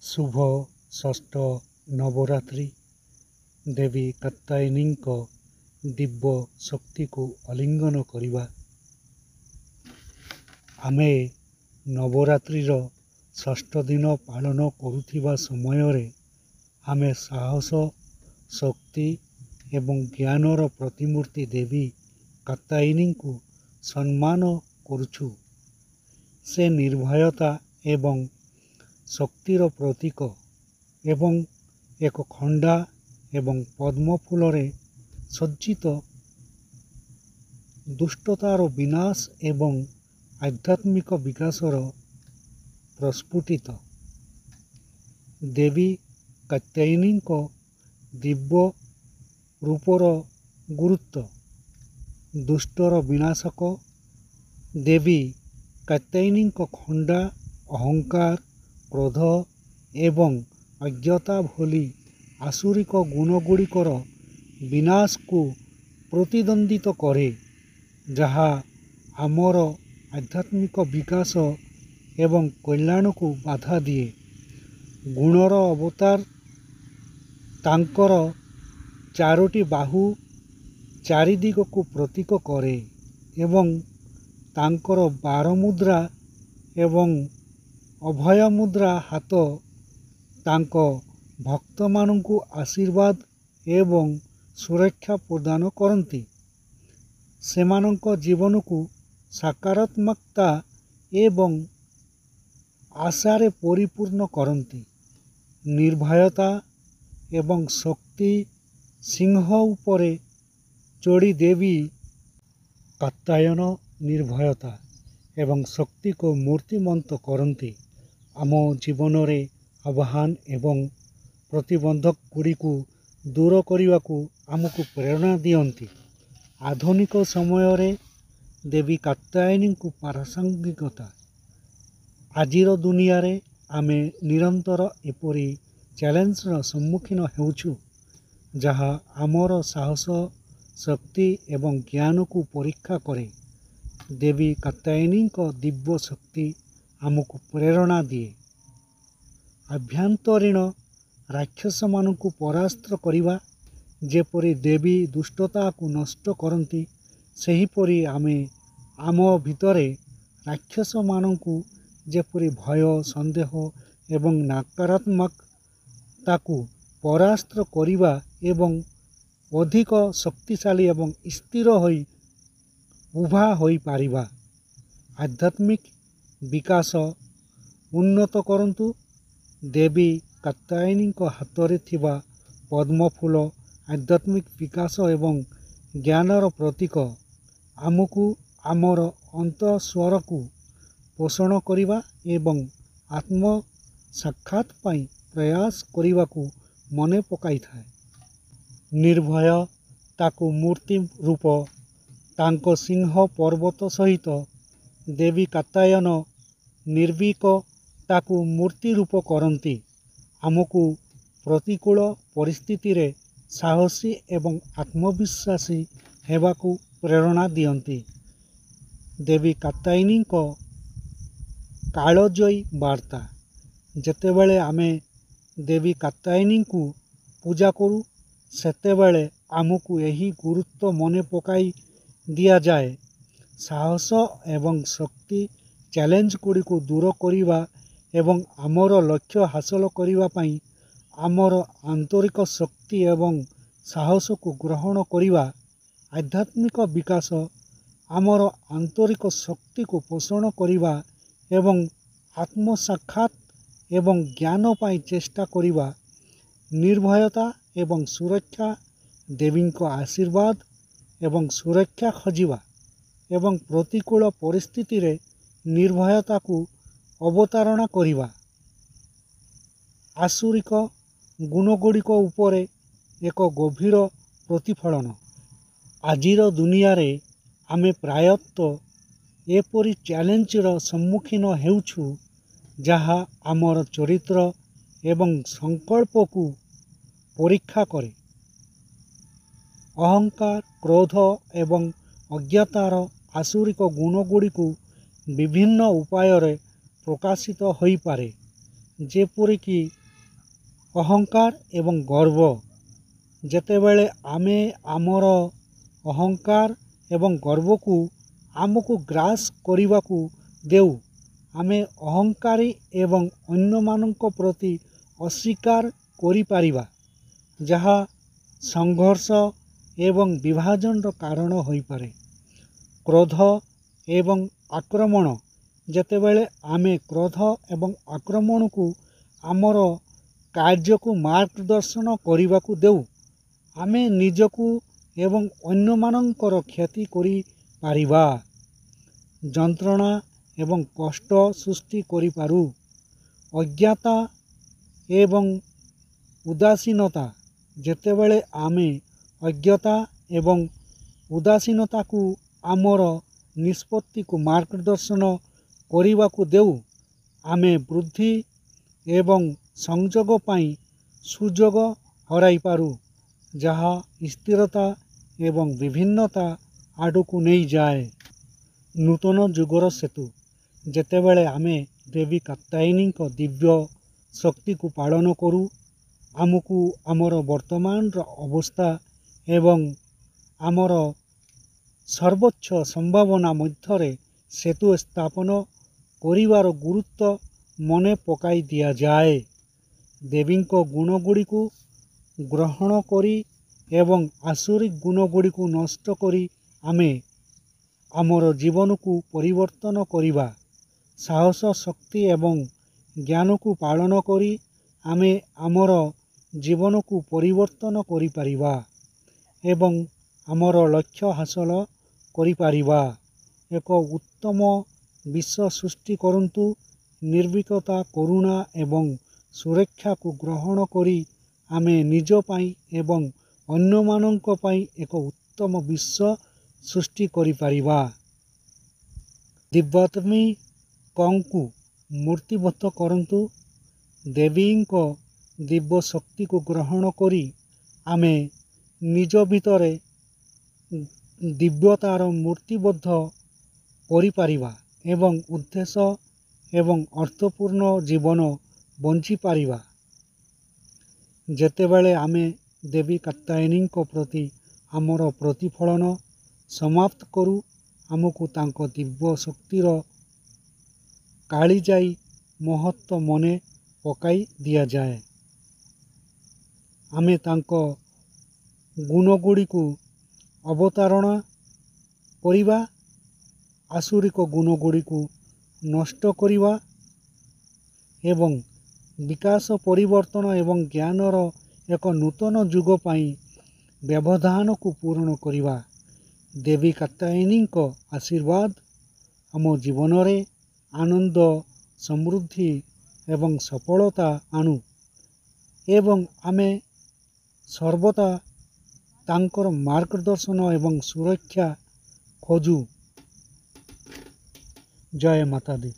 शुभ षष्ठ नवरात्रि देवी कात्यायनी दिव्य शक्ति को आलिंगन करिबा। आमे नवरात्रिर षष्ठ दिन पालन करुथिबा समय रे आमे साहस शक्ति एवं ज्ञानर प्रतिमूर्ति देवी कात्यायनी को सम्मान करुछु। से निर्भयता एवं शक्तिर प्रतीक एवं एक खंडा एवं पद्म फूल रे सज्जित दुष्टतार विनाश एवं आध्यात्मिक विकासर प्रस्फुटित। देवी कात्यायनी दिव्य रूपर गुरुत्व। दुष्टर विनाशक देवी कात्यायनी खंडा अहंकार क्रोध एवं अज्ञता भली आसुरिक गुणगुड़िकर विनाश को प्रतिद्वंदित करे, जहा आमर आध्यात्मिक विकास एवं कल्याण को बाधा दिए। गुणर अवतार तांकर चारोटी बाहु चारिदिग को प्रतीक करे एवं तांकर 12 मुद्रा एवं अभय मुद्रा हाथ तांको भक्त मानंकु आशीर्वाद एवं सुरक्षा प्रदान करती। सेमानंको जीवन को सकारात्मकता एवं आशारे परिपूर्ण करती। निर्भयता एवं शक्ति सिंह उपरे चढ़ी देवी कात्यायन निर्भयता एवं शक्ति को मूर्तिमंत करती। आम जीवन रे आह्वान एवं प्रतिबंधक गुड़ी को दूर करने को आमको प्रेरणा दियंती। आधुनिक समय रे देवी कात्यायनी को प्रासंगिकता। आजिर दुनिया रे आमे निरंतर एपरी चैलेंजर सम्मुखीन होउछु, जहा आमर साहस शक्ति एवं ज्ञान को परीक्षा करे। देवी कात्यायनी दिव्य शक्ति आमको प्रेरणा दिए। आभ्यंतरीण राक्षस मानू परास्त करिबा जेपरी देवी दुष्टता को नष्ट करती, सेहीपरि आमे आम भितरे राक्षस मानू जेपरी भय संदेह एवं नकारात्मकता को परास्त करिबा एवं अधिक शक्तिशाली एवं स्थिर होई उभा होई पारिबा। आध्यात्मिक विकास उन्नत करंतु। देवी कात्यायनी हाथ थिबा पद्म फूल आध्यात्मिक विकास एवं ज्ञानर प्रतीक। आमको आमर अंतस्वर को पोषण करिबा एवं आत्म साक्षात पाई प्रयास करिबा को मने पकाई थाए। निर्भय ताकु मूर्ति रूप तांको सिंह पर्वत सहित देवी कात्यायन निर्भीक ताकु मूर्ति रूप करती। आमको प्रतिकूल परिस्थिति रे साहसी एवं आत्मविश्वासी हेबाकु प्रेरणा दियंती। देवी कात्यायनी कालजयी वार्ता। जेतेबेले आमे देवी कात्यायनी को पूजा करू, सेतेबेले आमको यही गुरुत्व मने पकाई दिया जाए। साहस एवं शक्ति चैलेंज गुड़ी को दूर करिबा एवं आमर लक्ष्य हासिल करिबा पई आमर आंतरिक शक्ति एवं साहस को ग्रहण करिबा। आध्यात्मिक विकास आमर आंतरिक शक्ति को पोषण करिबा एवं आत्म साक्षात एवं ज्ञान पाई चेष्टा करिबा। निर्भयता एवं सुरक्षा देवी को आशीर्वाद एवं सुरक्षा खोजिबा एवं प्रतिकूल परिस्थिति रे निर्भयता को अवतारणा करिबा। आसुरिक गुणगुड़िक उपरे एक गभीर प्रतिफलन। आजिर दुनिया रे आमे प्रायतः एपरी चैलेंजर सम्मुखीन हेउछु, जहा आमर चरित्र एवं संकल्प को परीक्षा करे। अहंकार क्रोध एवं अज्ञतार आसुरिक गुणगुड़ी को विभिन्न उपाय प्रकाशित होई पारे, ଯେପରିକି ଅହଙ୍କାର ଏବଂ ଗର୍ବ। ଯେତେବେଳେ ଆମେ ଆମର ଅହଙ୍କାର ଏବଂ ଗର୍ବକୁ ଆମକୁ ଗ୍ରାସ କରିବାକୁ ଦେଉ, ଆମେ ଅହଙ୍କାରୀ ଏବଂ ଅନ୍ୟମାନଙ୍କ ପ୍ରତି ଅସ୍ୱୀକାର କରିପାରିବା, ଯାହା ସଂଘର୍ଷ ଏବଂ ବିଭାଜନର କାରଣ ହୋଇପାରେ। କ୍ରୋଧ ଏବଂ ଆକ୍ରମଣ। ଯେତେବେଳେ ଆମେ କ୍ରୋଧ ଏବଂ ଆକ୍ରମଣକୁ ଆମର କାର୍ଯ୍ୟକୁ ମାର୍ଗଦର୍ଶନ କରିବାକୁ ଦେଉ, ଆମେ ନିଜକୁ ଏବଂ ଅନ୍ୟମାନଙ୍କର କ୍ଷତି କରିପାରିବା, ଯନ୍ତ୍ରଣା ଏବଂ କଷ୍ଟ ସୃଷ୍ଟି କରିପାରୁ। ଅଜ୍ଞତା ଏବଂ ଉଦାସୀନତା। ଯେତେବେଳେ ଆମେ ଅଜ୍ଞତା ଏବଂ ଉଦାସୀନତାକୁ ଆମର ନିଷ୍ପତ୍ତିକୁ ମାର୍ଗଦର୍ଶନ କରିବାକୁ ଦେଉ, ଆମେ ବୃଦ୍ଧି ଏବଂ ସଂଯୋଗ ପାଇଁ ସୁଯୋଗ ହରାଇପାରୁ, ଯାହା ସ୍ଥିରତା ଏବଂ ବିଭିନ୍ନତା ଆଡ଼କୁ ନେଇଯାଏ। ନୂତନ ଯୁଗର ସେତୁ। ଯେତେବେଳେ ଆମେ ଦେବୀ କାତ୍ୟାୟନୀଙ୍କ ଦିବ୍ୟ ଶକ୍ତିକୁ ପାଳନ କରୁ, ଆମକୁ ଆମର ବର୍ତ୍ତମାନର ଅବସ୍ଥା ଏବଂ ଆମର ସର୍ବୋଚ୍ଚ ସମ୍ଭାବନା ମଧ୍ୟରେ ସେତୁ ସ୍ଥାପନ କରିବାର ଗୁରୁତ୍ୱ ମନେ ପକାଇ ଦିଆଯାଏ। ଦେବୀଙ୍କ ଗୁଣଗୁଡ଼ିକୁ ଗ୍ରହଣ କରି ଏବଂ ଆସୁରିକ ଗୁଣଗୁଡ଼ିକୁ ନଷ୍ଟ କରି ଆମେ ଆମର ଜୀବନକୁ ପରିବର୍ତ୍ତନ କରିବା। ସାହସ, ଶକ୍ତି ଏବଂ ଜ୍ଞାନକୁ ପାଳନ କରି ଆମେ ଆମର ଜୀବନକୁ ପରିବର୍ତ୍ତନ କରିପାରିବା ଏବଂ ଆମର ଲକ୍ଷ୍ୟ ହାସଲ କରିପାରିବା। ଏକ ଉତ୍ତମ ବିଶ୍ୱ ସୃଷ୍ଟି କରନ୍ତୁ। ନିର୍ଭୀକତା, କରୁଣା ଏବଂ ସୁରକ୍ଷାକୁ ଗ୍ରହଣ କରି ଆମେ ନିଜ ପାଇଁ ଏବଂ ଅନ୍ୟମାନଙ୍କ ପାଇଁ ଏକ ଉତ୍ତମ ବିଶ୍ୱ ସୃଷ୍ଟି କରିପାରିବା। ଦିବ୍ୟାତ୍ମିକଙ୍କୁ ମୂର୍ତ୍ତିବଦ୍ଧ କରନ୍ତୁ। ଦେବୀଙ୍କ ଦିବ୍ୟ ଶକ୍ତିକୁ ଗ୍ରହଣ କରି ଆମେ ନିଜ ଭିତରେ ଦିବ୍ୟତାର ମୂର୍ତ୍ତିବଦ୍ଧ କରିପାରିବା ଏବଂ ଉଦ୍ଦେଶ୍ୟ ଏବଂ ଅର୍ଥପୂର୍ଣ୍ଣ ଜୀବନ ବଞ୍ଚିପାରିବା। ଯେତେବେଳେ ଆମେ ଦେବୀ କାତ୍ୟାୟନୀଙ୍କ ପ୍ରତି ଆମର ପ୍ରତିଫଳନ ସମାପ୍ତ କରୁ, ଆମକୁ ତାଙ୍କ ଦିବ୍ୟ ଶକ୍ତିର କାଳିଜାଈ ମହତ୍ତ୍ୱ ମନେ ପକାଇ ଦିଆଯାଏ। ଆମେ ତାଙ୍କ ଗୁଣଗୁଡ଼ିକୁ ଅବତାରଣା କରିବା, ଆସୁରିକ ଗୁଣଗୁଡ଼ିକୁ ନଷ୍ଟ କରିବା ଏବଂ ବିକାଶ, ପରିବର୍ତ୍ତନ ଏବଂ ଜ୍ଞାନର ଏକ ନୂତନ ଯୁଗ ପାଇଁ ବ୍ୟବଧାନକୁ ପୂରଣ କରିବା। ଦେବୀ କାତ୍ୟାୟନୀଙ୍କ ଆଶୀର୍ବାଦ ଆମ ଜୀବନରେ ଆନନ୍ଦ, ସମୃଦ୍ଧି ଏବଂ ସଫଳତା ଆଣୁ ଏବଂ ଆମେ ସର୍ବଦା ତାଙ୍କର ମାର୍ଗଦର୍ଶନ ଏବଂ ସୁରକ୍ଷା ଖୋଜୁ। ଜୟ ମାତା ଦୀ।